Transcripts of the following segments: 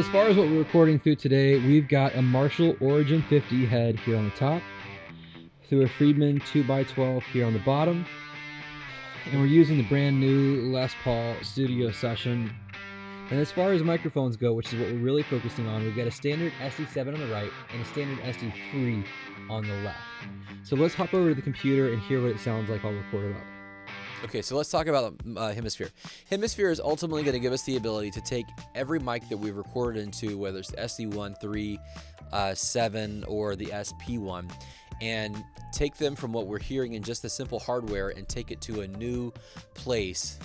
as far as what we're recording through today, we've got a Marshall Origin 50 head here on the top, through a Friedman 2x12 here on the bottom, and we're using the brand new Les Paul Studio Session. And as far as microphones go, which is what we're really focusing on, we've got a standard SD7 on the right and a standard SD3 on the left. So let's hop over to the computer and hear what it sounds like all recorded up. Okay, so let's talk about Hemisphere. Hemisphere is ultimately going to give us the ability to take every mic that we've recorded into, whether it's the SD1, 3, 7, or the SP1, and take them from what we're hearing in just the simple hardware and take it to a new place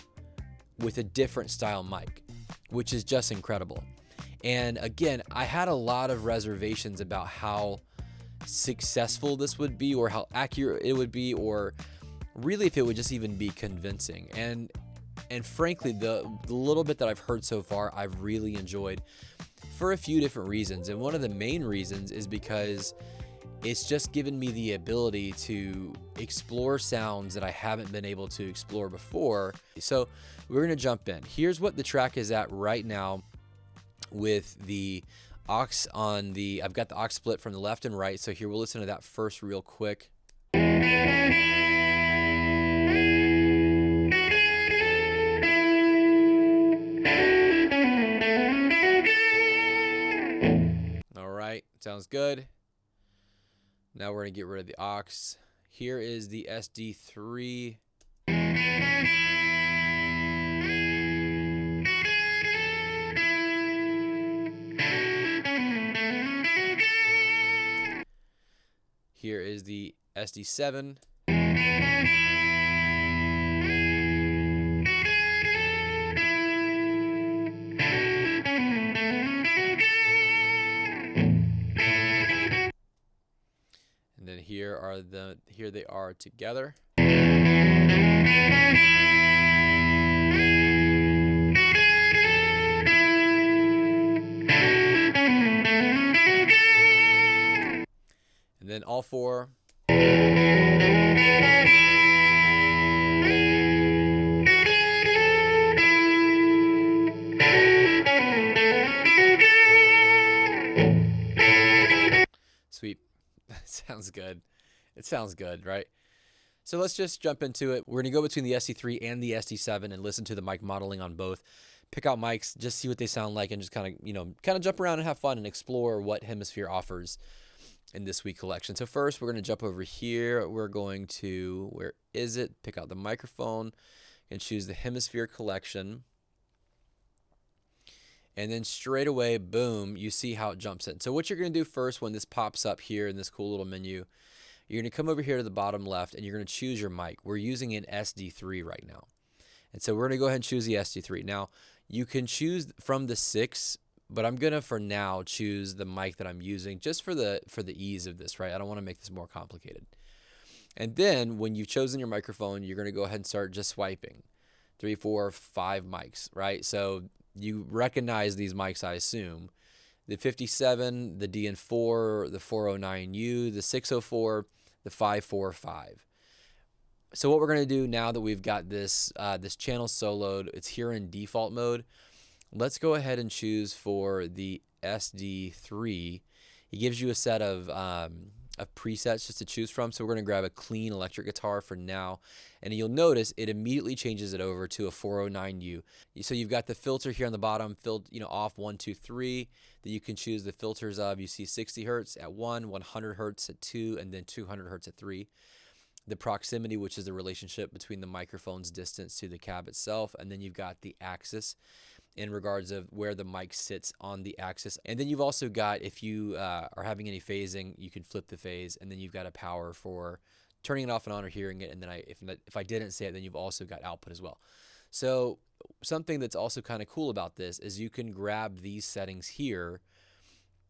with a different style mic, which is just incredible. And again, I had a lot of reservations about how successful this would be, or how accurate it would be, or really if it would just even be convincing. And frankly, the little bit that I've heard so far, I've really enjoyed for a few different reasons. And one of the main reasons is because it's just given me the ability to explore sounds that I haven't been able to explore before. So we're going to jump in. Here's what the track is at right now with the aux on the, I've got the aux split from the left and right. So here we'll listen to that first real quick. All right, sounds good. Now we're going to get rid of the aux. Here is the SD3. Here is the SD7. And then here they are together. And then all four. Sweet. Sounds good. It sounds good, right? So let's just jump into it. We're going to go between the SD3 and the SD7 and listen to the mic modeling on both. Pick out mics, just see what they sound like, and just kind of jump around and have fun and explore what Hemisphere offers in this week collection. So first, we're going to jump over here. We're going to, where is it? Pick out the microphone and choose the Hemisphere collection. And then straight away, boom, you see how it jumps in. So what you're going to do first when this pops up here in this cool little menu, you're going to come over here to the bottom left and you're going to choose your mic. We're using an SD3 right now. And so we're going to go ahead and choose the SD3. Now, you can choose from the 6, but I'm going to, for now, choose the mic that I'm using just for the ease of this, right? I don't want to make this more complicated. And then when you've chosen your microphone, you're going to go ahead and start just swiping. 3, 4, 5 mics, right? So you recognize these mics, I assume. The 57, the DN4, the 409U, the 604, the 545. So what we're going to do now that we've got this channel soloed, it's here in default mode. Let's go ahead and choose for the SD3. It gives you a set of presets just to choose from. So we're going to grab a clean electric guitar for now. And you'll notice it immediately changes it over to a 409U. So you've got the filter here on the bottom, off 1, 2, 3. That you can choose the filters of. You see 60 hertz at 1, 100 hertz at 2, and then 200 hertz at 3. The proximity, which is the relationship between the microphone's distance to the cab itself. And then you've got the axis in regards of where the mic sits on the axis. And then you've also got, if you are having any phasing, you can flip the phase. And then you've got a power for turning it off and on or hearing it. And then if I didn't say it, then you've also got output as well. So something that's also kind of cool about this is you can grab these settings here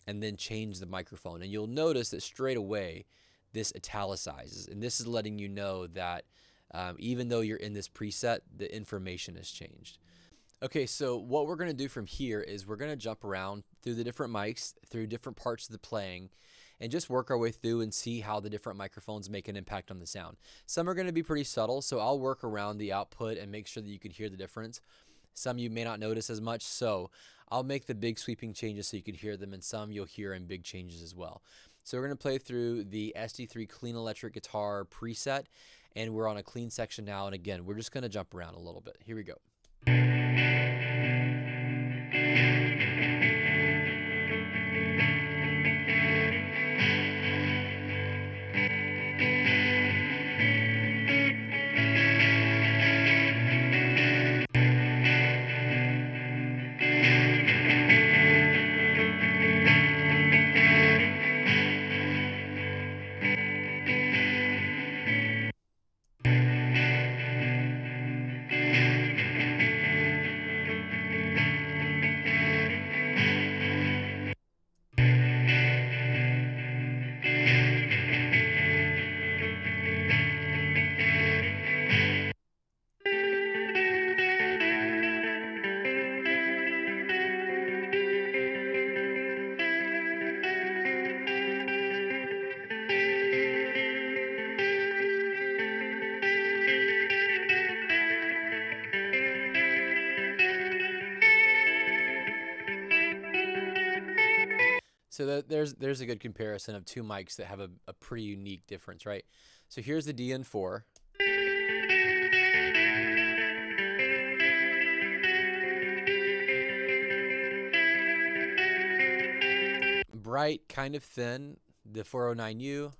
and then change the microphone. And you'll notice that straight away, this italicizes. And this is letting you know that even though you're in this preset, the information has changed. Okay, so what we're going to do from here is we're going to jump around through the different mics, through different parts of the playing, and just work our way through and see how the different microphones make an impact on the sound. Some are going to be pretty subtle, so I'll work around the output and make sure that you can hear the difference. Some you may not notice as much, so I'll make the big sweeping changes so you can hear them, and some you'll hear in big changes as well. So we're going to play through the SD3 clean electric guitar preset, and we're on a clean section now. And again, we're just going to jump around a little bit. Here we go. So there's a good comparison of two mics that have a pretty unique difference, right? So here's the DN4. Bright, kind of thin, the 409U.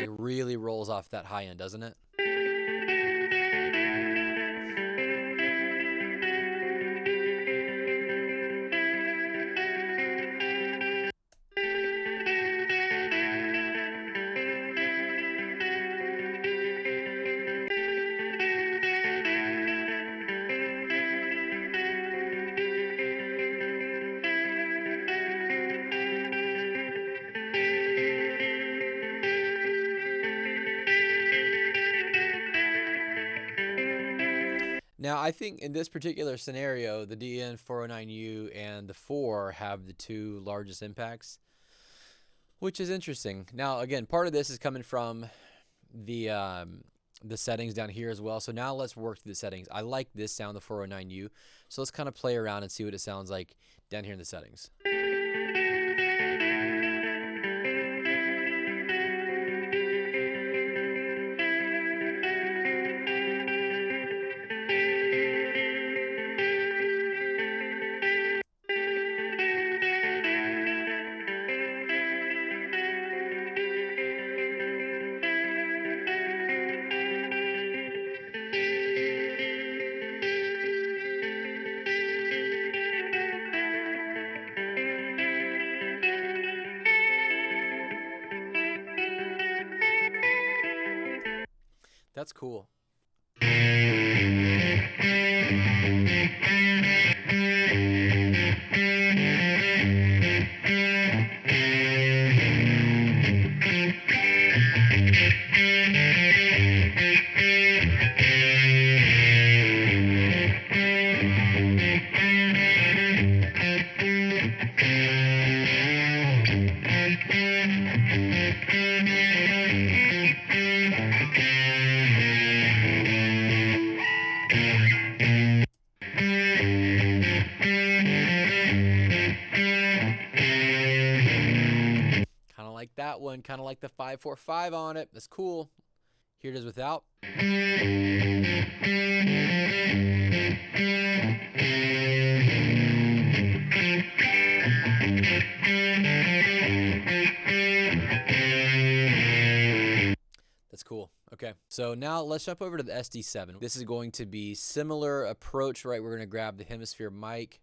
It really rolls off that high end, doesn't it? Now, I think in this particular scenario, the DN409U and the 4 have the two largest impacts, which is interesting. Now, again, part of this is coming from the settings down here as well. So now let's work through the settings. I like this sound, the 409U. So let's kind of play around and see what it sounds like down here in the settings. That's cool. Kind of like that one, kind of like the 545 on it. That's cool. Here it is without. That's cool. Okay, so now let's jump over to the SD7. This is going to be similar approach, right? We're going to grab the Hemisphere mic.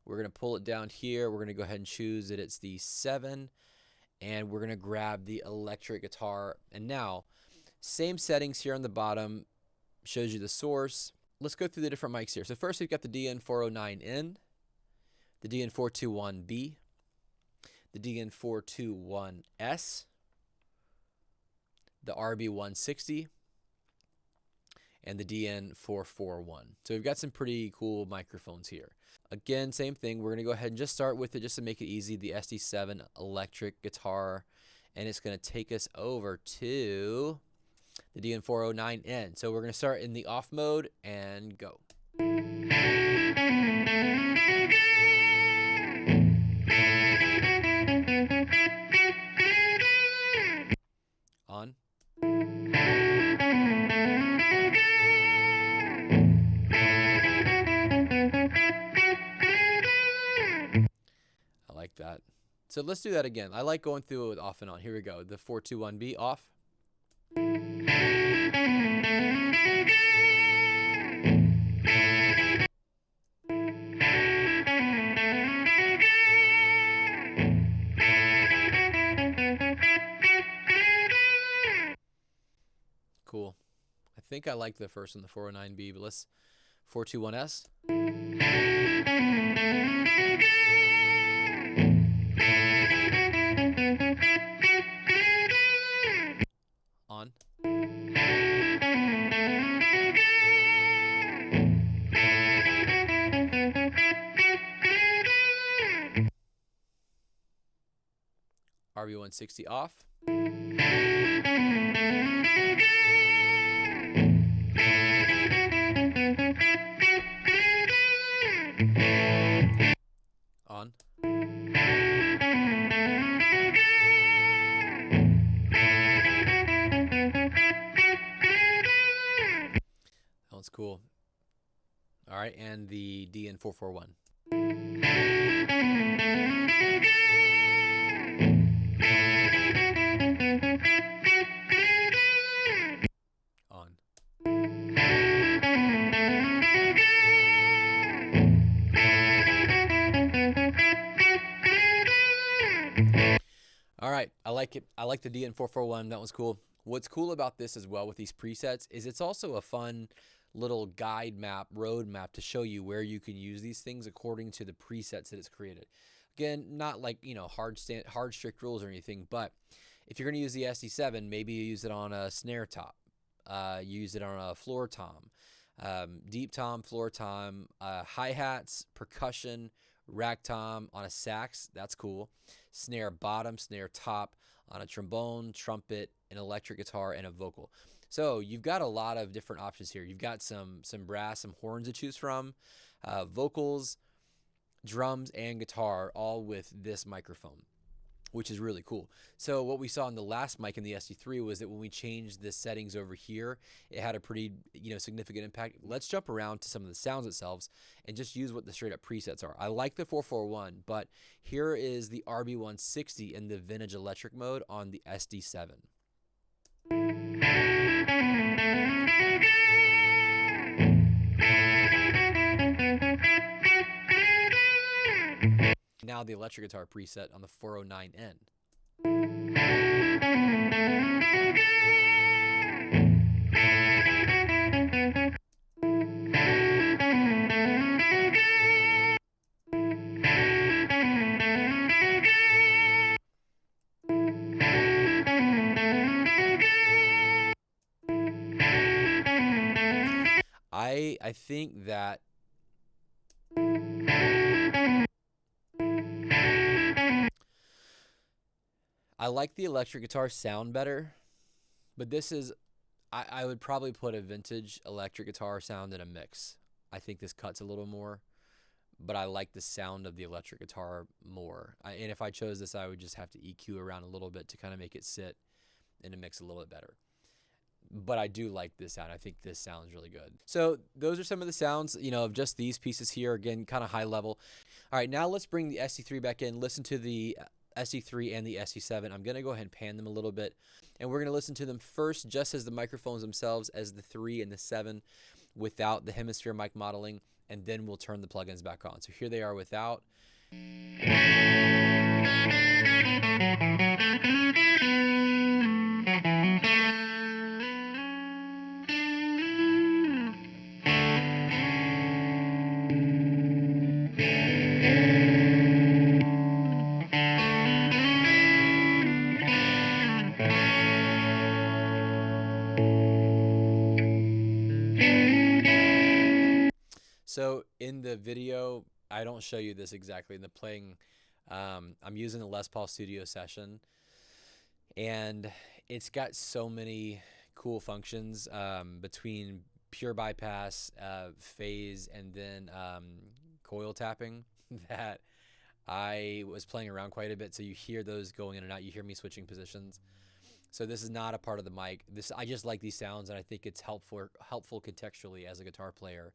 We're going to pull it down here. We're going to go ahead and choose that it's the 7. And we're going to grab the electric guitar. And now, same settings here on the bottom. Shows you the source. Let's go through the different mics here. So first we've got the DN409N, the DN421B, the DN421S, the RB160, and the DN441. So we've got some pretty cool microphones here. Again, same thing. We're going to go ahead and just start with it just to make it easy, the SD7 electric guitar. And it's going to take us over to the DN409N. So we're going to start in the off mode and go. On. I like that. So let's do that again. I like going through it with off and on. Here we go. The 421B off. Cool. I think I like the first one, the 409B, but let's 421S. On. RB160 off. On. That one's cool. All right, and the DN441. On. All right, I like it. I like the DN441. That was cool. What's cool about this as well with these presets is it's also a fun little guide map, road map to show you where you can use these things according to the presets that it's created. Again, not like, you know, hard strict rules or anything, but if you're going to use the SD7, maybe you use it on a snare top, use it on a floor tom, deep tom, floor tom, hi-hats, percussion, rack tom on a sax. That's cool. Snare bottom, snare top on a trombone, trumpet, an electric guitar, and a vocal. So you've got a lot of different options here. You've got some brass, some horns to choose from, vocals, drums, and guitar, all with this microphone, which is really cool. So what we saw in the last mic in the SD3 was that when we changed the settings over here, it had a pretty, you know, significant impact. Let's jump around to some of the sounds themselves and just use what the straight up presets are. I like the 441, but here is the RB160 in the vintage electric mode on the SD7. Now the electric guitar preset on the 409N. I think that I like the electric guitar sound better, but this is, I would probably put a vintage electric guitar sound in a mix. I think this cuts a little more, but I like the sound of the electric guitar more. And if I chose this, I would just have to EQ around a little bit to kind of make it sit in a mix a little bit better. But I do like this sound. I think this sounds really good. So those are some of the sounds, you know, of just these pieces here. Again, kind of high level. All right, now let's bring the SD3 back in. Listen to the SD3 and the SD7. I'm going to go ahead and pan them a little bit. And we're going to listen to them first just as the microphones themselves, as the 3 and the 7 without the Hemisphere mic modeling. And then we'll turn the plugins back on. So here they are without. So in the video, I don't show you this exactly. In the playing, I'm using the Les Paul Studio Session, and it's got so many cool functions between pure bypass, phase, and then coil tapping that I was playing around quite a bit. So you hear those going in and out. You hear me switching positions. So this is not a part of the mic. I just like these sounds, and I think it's helpful contextually as a guitar player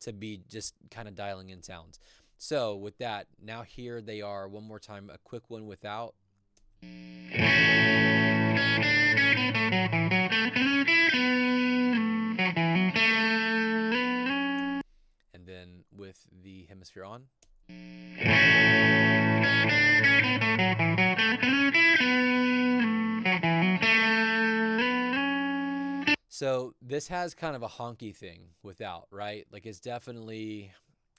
to be just kind of dialing in sounds. So with that, now here they are one more time, a quick one without. And then with the Hemisphere on. So this has kind of a honky thing without, right? Like it's definitely,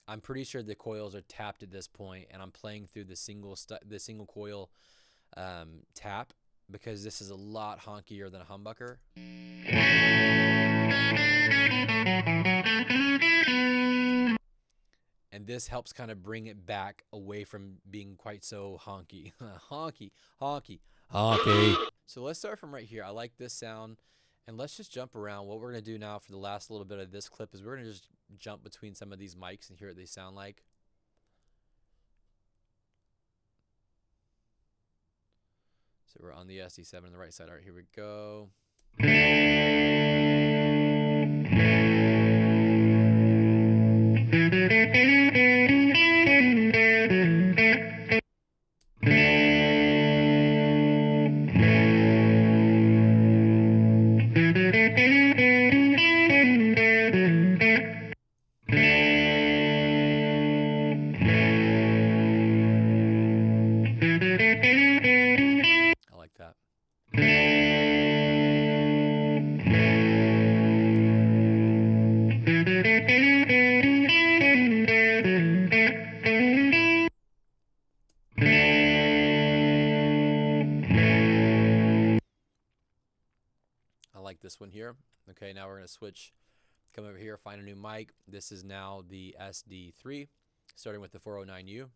I'm pretty sure the coils are tapped at this point, and I'm playing through the single coil tap, because this is a lot honkier than a humbucker. And this helps kind of bring it back away from being quite so honky. Honky, honky, honky. So let's start from right here. I like this sound. And let's just jump around. What we're going to do now for the last little bit of this clip is we're going to just jump between some of these mics and hear what they sound like. So we're on the SD7 on the right side. All right, here we go. I like that. I like this one here. Okay, now we're going to switch. Come over here, find a new mic. This is now the SD3, starting with the 409U.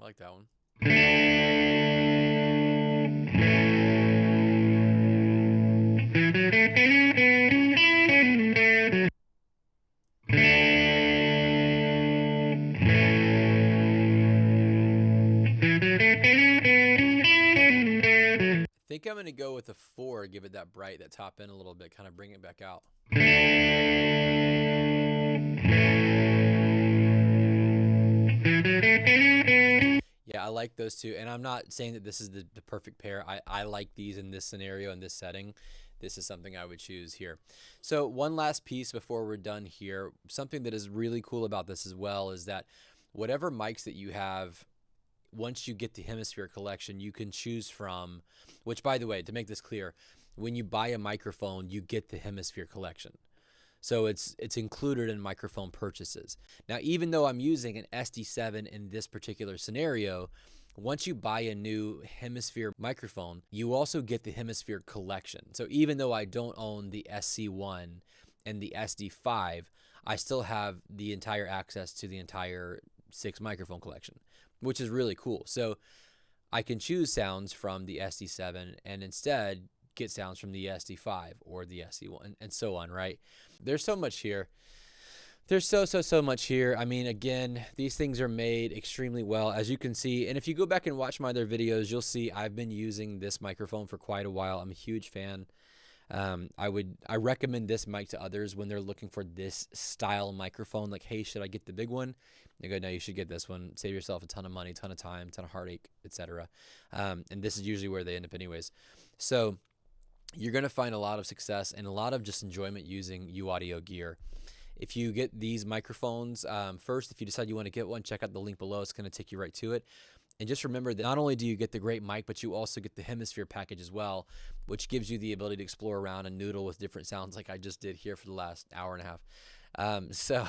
I like that one. I think I'm going to go with the 4, give it that bright, that top end a little bit, kind of bring it back out. Yeah, I like those two, and I'm not saying that this is the perfect pair. I like these in this scenario, in this setting. This is something I would choose here. So one last piece before we're done here. Something that is really cool about this as well is that whatever mics that you have, once you get the Hemisphere collection, you can choose from, which, by the way, to make this clear, when you buy a microphone, you get the Hemisphere collection. So it's included in microphone purchases. Now, even though I'm using an SD7 in this particular scenario, once you buy a new Hemisphere microphone, you also get the Hemisphere collection. So even though I don't own the SC1 and the SD5, I still have the entire access to the entire 6 microphone collection, which is really cool. So I can choose sounds from the SD7 and instead get sounds from the SD5 or the SC1 and so on, right? There's so much here. There's so much here. I mean, again, these things are made extremely well, as you can see. And if you go back and watch my other videos, you'll see I've been using this microphone for quite a while. I'm a huge fan. I recommend this mic to others when they're looking for this style microphone. Like, hey, should I get the big one? They go, no, you should get this one. Save yourself a ton of money, ton of time, ton of heartache, etc. And this is usually where they end up anyways. So you're going to find a lot of success and a lot of just enjoyment using U-Audio gear. If you get these microphones, first, if you decide you want to get one, check out the link below. It's going to take you right to it. And just remember that not only do you get the great mic, but you also get the Hemisphere package as well, which gives you the ability to explore around and noodle with different sounds like I just did here for the last hour and a half. So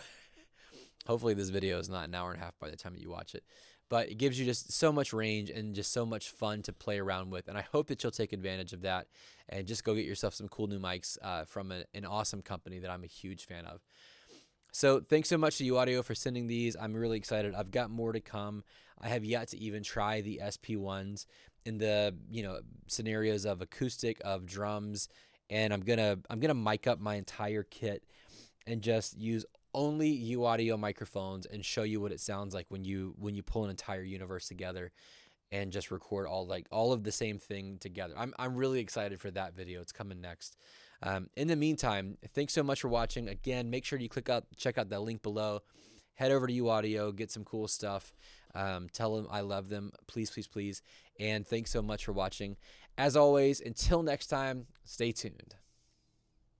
hopefully this video is not an hour and a half by the time that you watch it. But it gives you just so much range and just so much fun to play around with. And I hope that you'll take advantage of that and just go get yourself some cool new mics from an awesome company that I'm a huge fan of. So thanks so much to UAudio for sending these. I'm really excited. I've got more to come. I have yet to even try the SP1s in the scenarios of acoustic, of drums, and I'm gonna mic up my entire kit and just use only UAudio microphones and show you what it sounds like when you pull an entire universe together and just record all of the same thing together. I'm really excited for that video. It's coming next. In the meantime, thanks so much for watching. Again, make sure you check out that link below. Head over to UAudio, get some cool stuff. Tell them I love them. Please, please, please. And thanks so much for watching. As always, until next time, stay tuned.